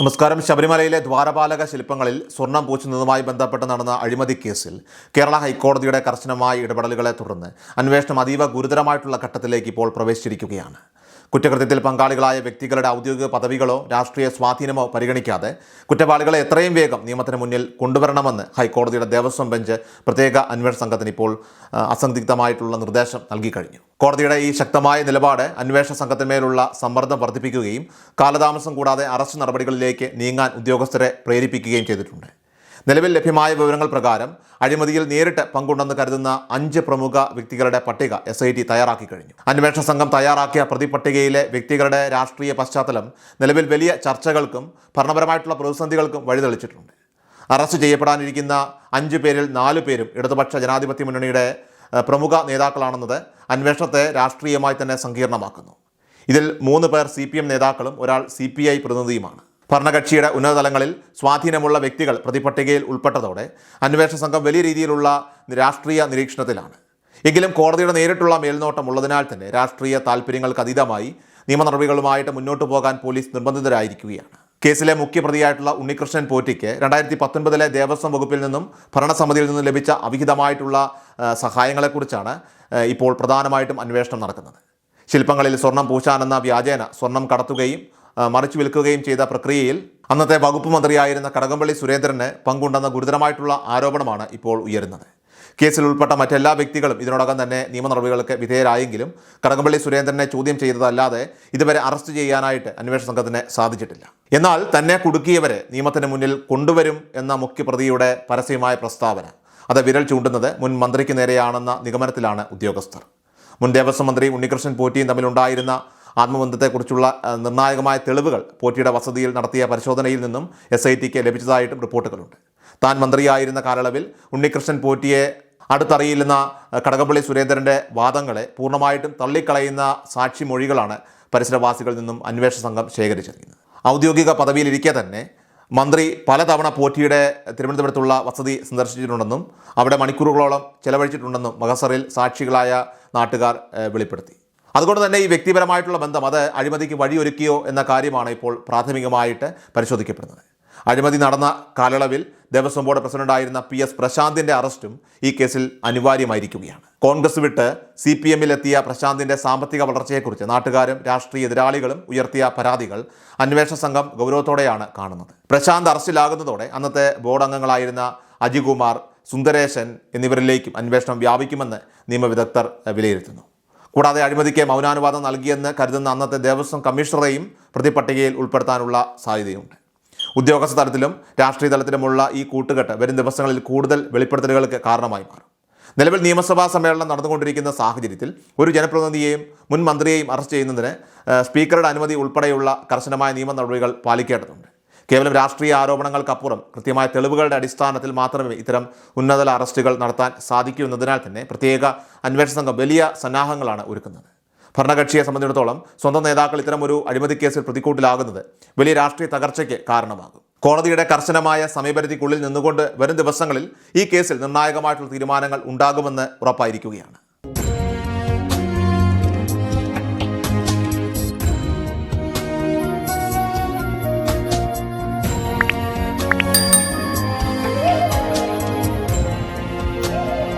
നമസ്കാരം. ശബരിമലയിലെ ദ്വാരപാലക ശില്പങ്ങളിൽ സ്വർണം പൂശുന്നതുമായി ബന്ധപ്പെട്ട് നടന്ന അഴിമതി കേസിൽ കേരള ഹൈക്കോടതിയുടെ കർശനമായ ഇടപെടലുകളെ തുടർന്ന് അന്വേഷണം അതീവ ഗുരുതരമായിട്ടുള്ള ഘട്ടത്തിലേക്ക് ഇപ്പോൾ പ്രവേശിച്ചിരിക്കുകയാണ്. കുറ്റകൃത്യത്തിൽ പങ്കാളികളായ വ്യക്തികളുടെ ഔദ്യോഗിക പദവികളോ രാഷ്ട്രീയ സ്വാധീനമോ പരിഗണിക്കാതെ കുറ്റവാളികളെ എത്രയും വേഗം നിയമത്തിന് മുന്നിൽ കൊണ്ടുവരണമെന്ന് ഹൈക്കോടതിയുടെ ദേവസ്വം ബെഞ്ച് പ്രത്യേക അന്വേഷണ സംഘത്തിന് ഇപ്പോൾ അസന്ദിഗ്ധമായിട്ടുള്ള നിർദ്ദേശം നൽകിക്കഴിഞ്ഞു. കോടതിയുടെ ഈ ശക്തമായ നിലപാട് അന്വേഷണ സംഘത്തിന്മേലുള്ള സമ്മർദ്ദം വർദ്ധിപ്പിക്കുകയും കാലതാമസം കൂടാതെ അറസ്റ്റ് നടപടികളിലേക്ക് നീങ്ങാൻ ഉദ്യോഗസ്ഥരെ പ്രേരിപ്പിക്കുകയും ചെയ്തിട്ടുണ്ട്. നിലവിൽ ലഭ്യമായ വിവരങ്ങൾ പ്രകാരം അഴിമതിയിൽ നേരിട്ട് പങ്കുണ്ടെന്ന് കരുതുന്ന 5 പ്രമുഖ വ്യക്തികളുടെ പട്ടിക SIT തയ്യാറാക്കി കഴിഞ്ഞു. അന്വേഷണ സംഘം തയ്യാറാക്കിയ പ്രതിപട്ടികയിലെ വ്യക്തികളുടെ രാഷ്ട്രീയ പശ്ചാത്തലം നിലവിൽ വലിയ ചർച്ചകൾക്കും ഭരണപരമായിട്ടുള്ള പ്രതിസന്ധികൾക്കും വഴിതെളിച്ചിട്ടുണ്ട്. അറസ്റ്റ് ചെയ്യപ്പെടാനിരിക്കുന്ന 5 പേരിൽ 4 പേരും ഇടതുപക്ഷ ജനാധിപത്യ മുന്നണിയുടെ പ്രമുഖ നേതാക്കളാണെന്നത് അന്വേഷണത്തെ രാഷ്ട്രീയമായി തന്നെ സങ്കീർണമാക്കുന്നു. ഇതിൽ 3 പേർ CPM നേതാക്കളും ഒരാൾ CPI പ്രതിനിധിയുമാണ്. ഭരണകക്ഷിയുടെ ഉന്നതതലങ്ങളിൽ സ്വാധീനമുള്ള വ്യക്തികൾ പ്രതിപട്ടികയിൽ ഉൾപ്പെട്ടതോടെ അന്വേഷണ സംഘം വലിയ രീതിയിലുള്ള രാഷ്ട്രീയ നിരീക്ഷണത്തിലാണ്. എങ്കിലും കോടതിയുടെ നേരിട്ടുള്ള മേൽനോട്ടം ഉള്ളതിനാൽ തന്നെ രാഷ്ട്രീയ താൽപ്പര്യങ്ങൾക്ക് അതീതമായി നിയമ നടപടികളുമായിട്ട് മുന്നോട്ട് പോകാൻ പോലീസ് നിർബന്ധിതരായിരിക്കുകയാണ്. കേസിലെ മുഖ്യപ്രതിയായിട്ടുള്ള ഉണ്ണികൃഷ്ണൻ പോറ്റിക്ക് 2019 ദേവസ്വം വകുപ്പിൽ നിന്നും ഭരണസമിതിയിൽ നിന്നും ലഭിച്ച അവിഹിതമായിട്ടുള്ള സഹായങ്ങളെക്കുറിച്ചാണ് ഇപ്പോൾ പ്രധാനമായിട്ടും അന്വേഷണം നടക്കുന്നത്. ശില്പങ്ങളിൽ സ്വർണം പൂശാനെന്ന വ്യാജേന സ്വർണം കടത്തുകയും മറിച്ചു വിൽക്കുകയും ചെയ്ത പ്രക്രിയയിൽ അന്നത്തെ വകുപ്പ് മന്ത്രിയായിരുന്ന കടകംപള്ളി സുരേന്ദ്രന് പങ്കുണ്ടെന്ന ഗുരുതരമായിട്ടുള്ള ആരോപണമാണ് ഇപ്പോൾ ഉയരുന്നത്. കേസിൽ ഉൾപ്പെട്ട മറ്റെല്ലാ വ്യക്തികളും ഇതിനോടകം തന്നെ നിയമ നടപടികൾക്ക് വിധേയരായെങ്കിലും കടകംപള്ളി സുരേന്ദ്രനെ ചോദ്യം ചെയ്തതല്ലാതെ ഇതുവരെ അറസ്റ്റ് ചെയ്യാനായിട്ട് അന്വേഷണ സംഘത്തിന് സാധിച്ചിട്ടില്ല. എന്നാൽ തന്നെ കുടുക്കിയവരെ നിയമത്തിന് മുന്നിൽ കൊണ്ടുവരും എന്ന മുഖ്യപ്രതിയുടെ പരസ്യമായ പ്രസ്താവന അത് വിരൽ ചൂണ്ടുന്നത് മുൻ മന്ത്രിക്ക് നേരെയാണെന്ന നിഗമനത്തിലാണ് ഉദ്യോഗസ്ഥർ. മുൻ ദേവസ്വം മന്ത്രി ഉണ്ണികൃഷ്ണൻ പോറ്റിയും തമ്മിലുണ്ടായിരുന്ന ആത്മബന്ധത്തെക്കുറിച്ചുള്ള നിർണായകമായ തെളിവുകൾ പോറ്റിയുടെ വസതിയിൽ നടത്തിയ പരിശോധനയിൽ നിന്നും SITക്ക് ലഭിച്ചതായിട്ടും റിപ്പോർട്ടുകളുണ്ട്. താൻ മന്ത്രിയായിരുന്ന കാലയളവിൽ ഉണ്ണികൃഷ്ണൻ പോറ്റിയെ അടുത്തറിയില്ലെന്ന കടകംപള്ളി സുരേന്ദ്രൻ്റെ വാദങ്ങളെ പൂർണ്ണമായിട്ടും തള്ളിക്കളയുന്ന സാക്ഷിമൊഴികളാണ് പരിസരവാസികളിൽ നിന്നും അന്വേഷണ സംഘം ശേഖരിച്ചിരിക്കുന്നത്. ഔദ്യോഗിക പദവിയിലിരിക്കെ തന്നെ മന്ത്രി പലതവണ പോറ്റിയുടെ തിരുവനന്തപുരത്തുള്ള വസതി സന്ദർശിച്ചിട്ടുണ്ടെന്നും അവിടെ മണിക്കൂറുകളോളം ചെലവഴിച്ചിട്ടുണ്ടെന്നും മഹസറിൽ സാക്ഷികളായ നാട്ടുകാർ വെളിപ്പെടുത്തി. അതുകൊണ്ട് തന്നെ ഈ വ്യക്തിപരമായിട്ടുള്ള ബന്ധം അത് അഴിമതിക്ക് വഴിയൊരുക്കിയോ എന്ന കാര്യമാണ് ഇപ്പോൾ പ്രാഥമികമായിട്ട് പരിശോധിക്കപ്പെടുന്നത്. അഴിമതി നടന്ന കാലയളവിൽ ദേവസ്വം ബോർഡ് പ്രസിഡന്റായിരുന്ന PS പ്രശാന്തിൻ്റെ അറസ്റ്റും ഈ കേസിൽ അനിവാര്യമായിരിക്കുകയാണ്. കോൺഗ്രസ് വിട്ട് CPMലെത്തിയ പ്രശാന്തിൻ്റെ സാമ്പത്തിക വളർച്ചയെക്കുറിച്ച് നാട്ടുകാരും രാഷ്ട്രീയ എതിരാളികളും ഉയർത്തിയ പരാതികൾ അന്വേഷണ സംഘം ഗൗരവത്തോടെയാണ് കാണുന്നത്. പ്രശാന്ത് അറസ്റ്റിലാകുന്നതോടെ അന്നത്തെ ബോർഡ് അംഗങ്ങളായിരുന്ന അജികുമാർ, സുന്ദരേശൻ എന്നിവരിലേക്കും അന്വേഷണം വ്യാപിക്കുമെന്ന് നിയമവിദഗ്ധർ വിലയിരുത്തുന്നു. കൂടാതെ അഴിമതിക്ക് മൗനാനുവാദം നൽകിയെന്ന് കരുതുന്ന അന്നത്തെ ദേവസ്വം കമ്മീഷണറെയും പ്രതിപട്ടികയിൽ ഉൾപ്പെടുത്താനുള്ള സാധ്യതയുണ്ട്. ഉദ്യോഗസ്ഥ തലത്തിലും രാഷ്ട്രീയ തലത്തിലുമുള്ള ഈ കൂട്ടുകെട്ട് വരും ദിവസങ്ങളിൽ കൂടുതൽ വെളിപ്പെടുത്തലുകൾക്ക് കാരണമായി മാറും. നിലവിൽ നിയമസഭാ സമ്മേളനം നടന്നുകൊണ്ടിരിക്കുന്ന സാഹചര്യത്തിൽ ഒരു ജനപ്രതിനിധിയെയും മുൻ മന്ത്രിയെയും അറസ്റ്റ് ചെയ്യുന്നതിന് സ്പീക്കറുടെ അനുമതി ഉൾപ്പെടെയുള്ള കർശനമായ നിയമ നടപടികൾ പാലിക്കേണ്ടതുണ്ട്. കേവലം രാഷ്ട്രീയ ആരോപണങ്ങൾക്കപ്പുറം കൃത്യമായ തെളിവുകളുടെ അടിസ്ഥാനത്തിൽ മാത്രമേ ഇത്തരം ഉന്നതതല അറസ്റ്റുകൾ നടത്താൻ സാധിക്കൂ എന്നതിനാൽ തന്നെ പ്രത്യേക അന്വേഷണ സംഘം വലിയ സന്നാഹങ്ങളാണ് ഒരുക്കുന്നത്. ഭരണകക്ഷിയെ സംബന്ധിച്ചിടത്തോളം സ്വന്തം നേതാക്കൾ ഇത്തരമൊരു അഴിമതി കേസിൽ പ്രതിക്കൂട്ടിലാകുന്നത് വലിയ രാഷ്ട്രീയ തകർച്ചയ്ക്ക് കാരണമാകും. കോടതിയുടെ കർശനമായ സമയപരിധിക്കുള്ളിൽ നിന്നുകൊണ്ട് വരും ദിവസങ്ങളിൽ ഈ കേസിൽ നിർണായകമായിട്ടുള്ള തീരുമാനങ്ങൾ ഉണ്ടാകുമെന്ന് ഉറപ്പായിരിക്കുകയാണ്.